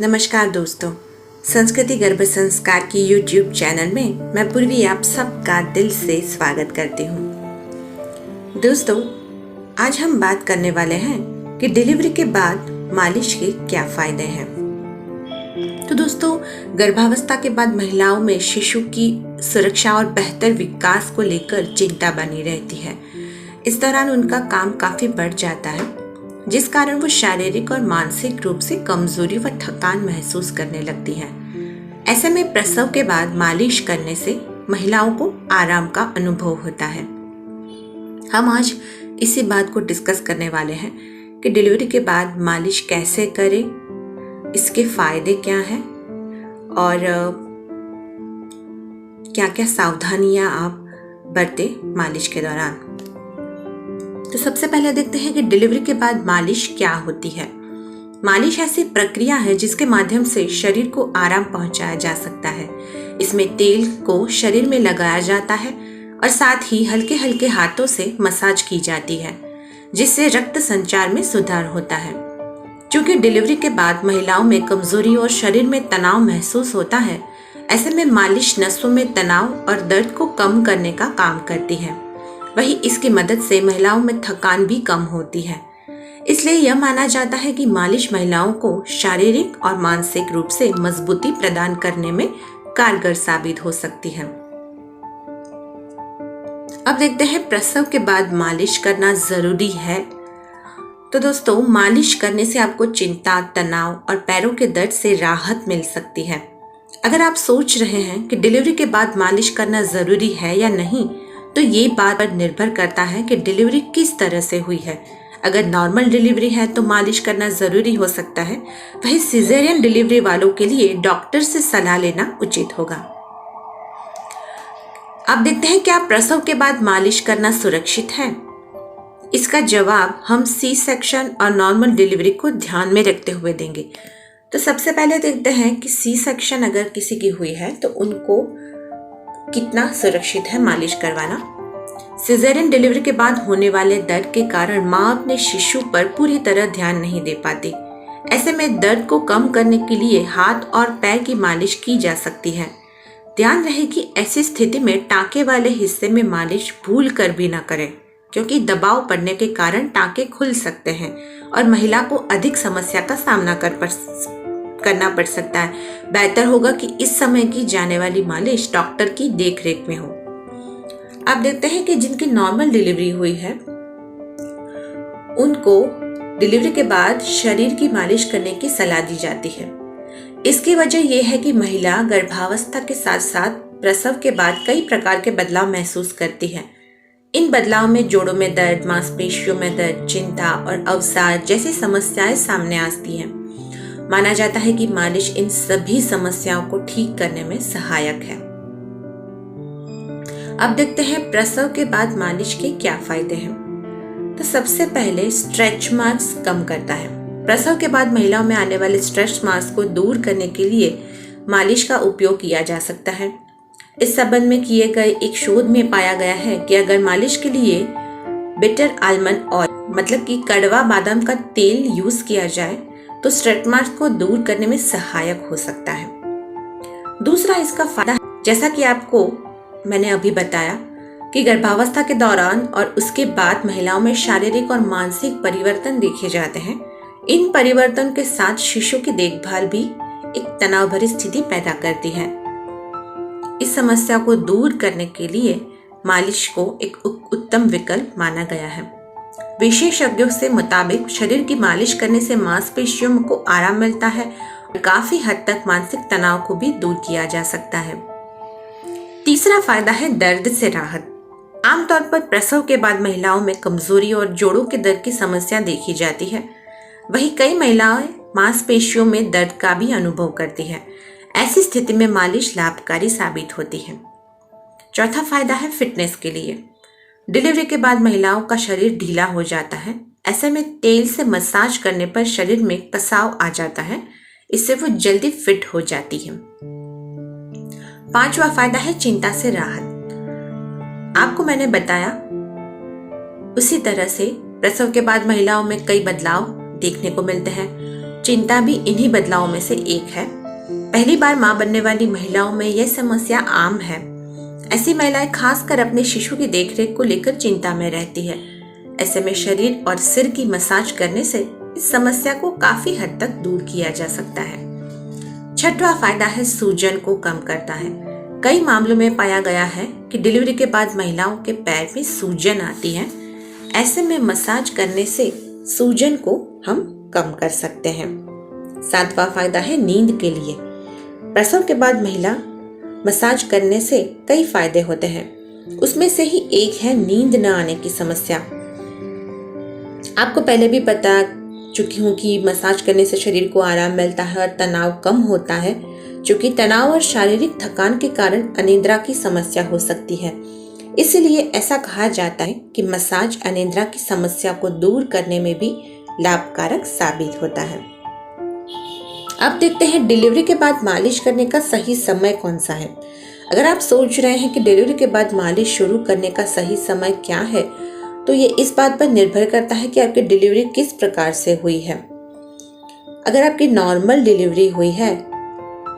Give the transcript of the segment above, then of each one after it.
नमस्कार दोस्तों, संस्कृति गर्भ संस्कार की YouTube चैनल में मैं पूर्वी आप सबका दिल से स्वागत करती हूँ। दोस्तों, आज हम बात करने वाले हैं कि डिलीवरी के बाद मालिश के क्या फायदे हैं। तो दोस्तों, गर्भावस्था के बाद महिलाओं में शिशु की सुरक्षा और बेहतर विकास को लेकर चिंता बनी रहती है। इस दौरान उनका काम काफी बढ़ जाता है, जिस कारण वो शारीरिक और मानसिक रूप से कमजोरी व थकान महसूस करने लगती है। ऐसे में प्रसव के बाद मालिश करने से महिलाओं को आराम का अनुभव होता है। हम आज इसी बात को डिस्कस करने वाले हैं कि डिलीवरी के बाद मालिश कैसे करें, इसके फायदे क्या हैं और क्या क्या सावधानियां आप बरतें मालिश के दौरान। तो सबसे पहले देखते हैं कि डिलीवरी के बाद मालिश क्या होती है। मालिश ऐसी प्रक्रिया है जिसके माध्यम से शरीर को आराम पहुंचाया जा सकता है। इसमें तेल को शरीर में लगाया जाता है और साथ ही हल्के हल्के हाथों से मसाज की जाती है, जिससे रक्त संचार में सुधार होता है। क्योंकि डिलीवरी के बाद महिलाओं में कमजोरी और शरीर में तनाव महसूस होता है, ऐसे में मालिश नसों में तनाव और दर्द को कम करने का काम करती है। वही इसकी मदद से महिलाओं में थकान भी कम होती है। इसलिए यह माना जाता है कि मालिश महिलाओं को शारीरिक और मानसिक रूप से मजबूती प्रदान करने में कारगर साबित हो सकती है। अब देखते हैं प्रसव के बाद मालिश करना जरूरी है। तो दोस्तों, मालिश करने से आपको चिंता, तनाव और पैरों के दर्द से राहत मिल सकती है। अगर आप सोच रहे हैं कि डिलीवरी के बाद मालिश करना जरूरी है या नहीं, तो ये बात पर निर्भर करता है कि डिलीवरी किस तरह से हुई है। अगर नॉर्मल डिलीवरी है तो मालिश करना जरूरी हो सकता है। वहीं सिजेरियन डिलीवरी वालों के लिए डॉक्टर से सलाह लेना उचित होगा। अब देखते हैं क्या प्रसव के बाद मालिश करना सुरक्षित है। इसका जवाब हम सी सेक्शन और नॉर्मल डिलीवरी को ध्यान में रखते हुए देंगे। तो सबसे पहले देखते हैं कि सी सेक्शन अगर किसी की हुई है तो उनको कितना सुरक्षित है मालिश करवाना। सिजेरियन डिलीवरी के बाद होने वाले दर्द के कारण माँ अपने शिशु पर पूरी तरह ध्यान नहीं दे पाती। ऐसे में दर्द को कम करने के लिए हाथ और पैर की मालिश की जा सकती है। ध्यान रहे कि ऐसी स्थिति में टाँके वाले हिस्से में मालिश भूल कर भी न करें, क्योंकि दबाव पड़ने के कारण टाँके खुल सकते हैं और महिला को अधिक समस्या का सामना करना पड़ सकता है। बेहतर होगा कि इस समय की जाने वाली मालिश डॉक्टर की देखरेख में हो। अब देखते हैं कि जिनकी नॉर्मल डिलीवरी हुई है उनको डिलीवरी के बाद शरीर की मालिश करने की सलाह दी जाती है। इसकी वजह यह है कि महिला गर्भावस्था के साथ साथ प्रसव के बाद कई प्रकार के बदलाव महसूस करती है। इन बदलाव में जोड़ों में दर्द, मांसपेशियों में दर्द, चिंता और अवसाद जैसी समस्याएं सामने आती हैं। माना जाता है कि मालिश इन सभी समस्याओं को ठीक करने में सहायक है। अब देखते हैं प्रसव के बाद मालिश के क्या फायदे हैं। तो सबसे पहले स्ट्रेच मार्क्स कम करता है। प्रसव के बाद महिलाओं में आने वाले स्ट्रेच मार्क्स को दूर करने के लिए मालिश का उपयोग किया जा सकता है। इस संबंध में किए गए एक शोध में पाया गया है कि अगर मालिश के लिए बिटर आलमंड ऑयल मतलब कि कड़वा बादाम का तेल यूज किया जाए तो स्ट्रेच मार्क्स को दूर करने में सहायक हो सकता है। दूसरा इसका फायदा, जैसा कि आपको मैंने अभी बताया कि गर्भावस्था के दौरान और उसके बाद महिलाओं में शारीरिक और मानसिक परिवर्तन देखे जाते हैं। इन परिवर्तन के साथ शिशु की देखभाल भी एक तनाव भरी स्थिति पैदा करती है। इस समस्या को दूर करने के लिए मालिश को एक उत्तम विकल्प माना गया है। विशेषज्ञों से मुताबिक शरीर की मालिश करने से मांसपेशियों को आराम मिलता है और काफी हद तक मानसिक तनाव को भी दूर किया जा सकता है। तीसरा फायदा है दर्द से राहत। आमतौर पर प्रसव के बाद महिलाओं में कमजोरी और जोड़ों के दर्द की समस्या देखी जाती है। वहीं कई महिलाएं मांसपेशियों में दर्द का भी अनुभव करती है। ऐसी स्थिति में मालिश लाभकारी साबित होती है। चौथा फायदा है फिटनेस के लिए। डिलीवरी के बाद महिलाओं का शरीर ढीला हो जाता है। ऐसे में तेल से मसाज करने पर शरीर में कसाव आ जाता है। इससे वो जल्दी फिट हो जाती है। पांचवा फायदा है चिंता से राहत। आपको मैंने बताया उसी तरह से प्रसव के बाद महिलाओं में कई बदलाव देखने को मिलते हैं। चिंता भी इन्हीं बदलावों में से एक है। पहली बार मां बनने वाली महिलाओं में यह समस्या आम है। ऐसी महिलाएं खासकर अपने शिशु की देखरेख को लेकर चिंता में रहती है। ऐसे में शरीर और सिर की मसाज करने से इस समस्या को काफी हद तक दूर किया जा सकता है। छठवां फायदा है सूजन को कम करता है। कई मामलों में पाया गया है कि डिलीवरी के बाद महिलाओं के पैर में सूजन आती है। ऐसे में मसाज करने से सूजन को हम कम कर सकते हैं। सातवां फायदा है नींद के लिए। प्रसव के बाद महिला मसाज करने से कई फायदे होते हैं। उसमें से ही एक है नींद न आने की समस्या। आपको पहले भी बता चुकी हूँ कि मसाज करने से शरीर को आराम मिलता है और तनाव कम होता है। चूंकि तनाव और शारीरिक थकान के कारण अनिद्रा की समस्या हो सकती है, इसलिए ऐसा कहा जाता है कि मसाज अनिद्रा की समस्या को दूर करने में भी लाभकारक साबित होता है। अब देखते हैं डिलीवरी के बाद मालिश करने का सही समय कौन सा है। अगर आप सोच रहे हैं कि डिलीवरी के बाद मालिश शुरू करने का सही समय क्या है, तो ये इस बात पर निर्भर करता है कि आपकी डिलीवरी किस प्रकार से हुई है। अगर आपकी नॉर्मल डिलीवरी हुई है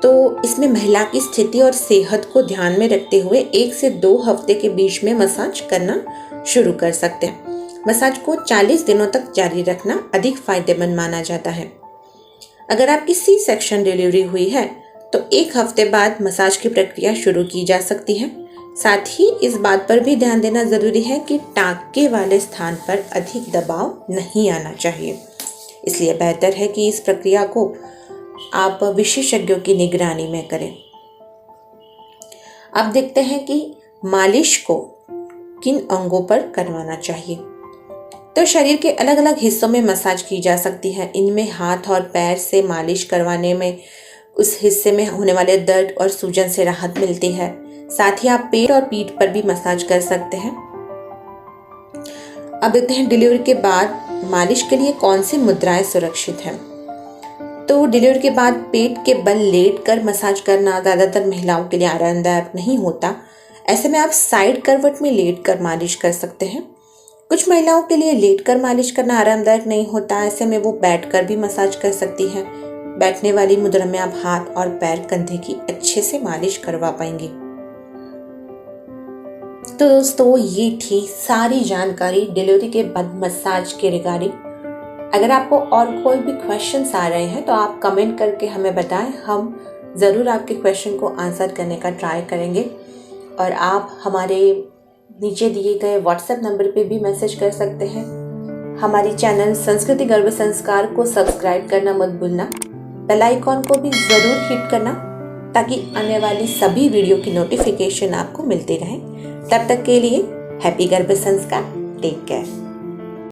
तो इसमें महिला की स्थिति और सेहत को ध्यान में रखते हुए 1 से 2 हफ्ते के बीच में मसाज करना शुरू कर सकते हैं। मसाज को 40 दिनों तक जारी रखना अधिक फायदेमंद माना जाता है। अगर आपकी सी सेक्शन डिलीवरी हुई है तो 1 हफ्ते बाद मसाज की प्रक्रिया शुरू की जा सकती है। साथ ही इस बात पर भी ध्यान देना जरूरी है कि टांके वाले स्थान पर अधिक दबाव नहीं आना चाहिए। इसलिए बेहतर है कि इस प्रक्रिया को आप विशेषज्ञों की निगरानी में करें। अब देखते हैं कि मालिश को किन अंगों पर करवाना चाहिए। तो शरीर के अलग अलग हिस्सों में मसाज की जा सकती है। इनमें हाथ और पैर से मालिश करवाने में उस हिस्से में होने वाले दर्द और सूजन से राहत मिलती है। साथ ही आप पेट और पीठ पर भी मसाज कर सकते हैं। अब देखते हैं डिलीवरी के बाद मालिश के लिए कौन सी मुद्राएं सुरक्षित हैं। तो डिलीवरी के बाद पेट के बल लेटकर मसाज करना ज़्यादातर महिलाओं के लिए आरामदायक नहीं होता। ऐसे में आप साइड करवट में लेटकर मालिश कर सकते हैं। कुछ महिलाओं के लिए लेटकर मालिश करना आरामदायक नहीं होता। ऐसे में वो बैठकर भी मसाज कर सकती हैं। बैठने वाली मुद्रा में आप हाथ और पैर कंधे की अच्छे से मालिश करवा पाएंगे। तो दोस्तों, ये थी सारी जानकारी डिलीवरी के बाद मसाज के रिगार्डिंग। अगर आपको और कोई भी क्वेश्चंस आ रहे हैं तो आप कमेंट करके हमें बताएं। हम ज़रूर आपके क्वेश्चन को आंसर करने का ट्राई करेंगे। और आप हमारे नीचे दिए गए व्हाट्सएप नंबर पे भी मैसेज कर सकते हैं। हमारी चैनल संस्कृति गर्भ संस्कार को सब्सक्राइब करना मत भूलना। बेल आइकॉन को भी ज़रूर हिट करना ताकि आने वाली सभी वीडियो की नोटिफिकेशन आपको मिलती रहे। तब तक के लिए हैप्पी गर्भ संस्कार। Take care.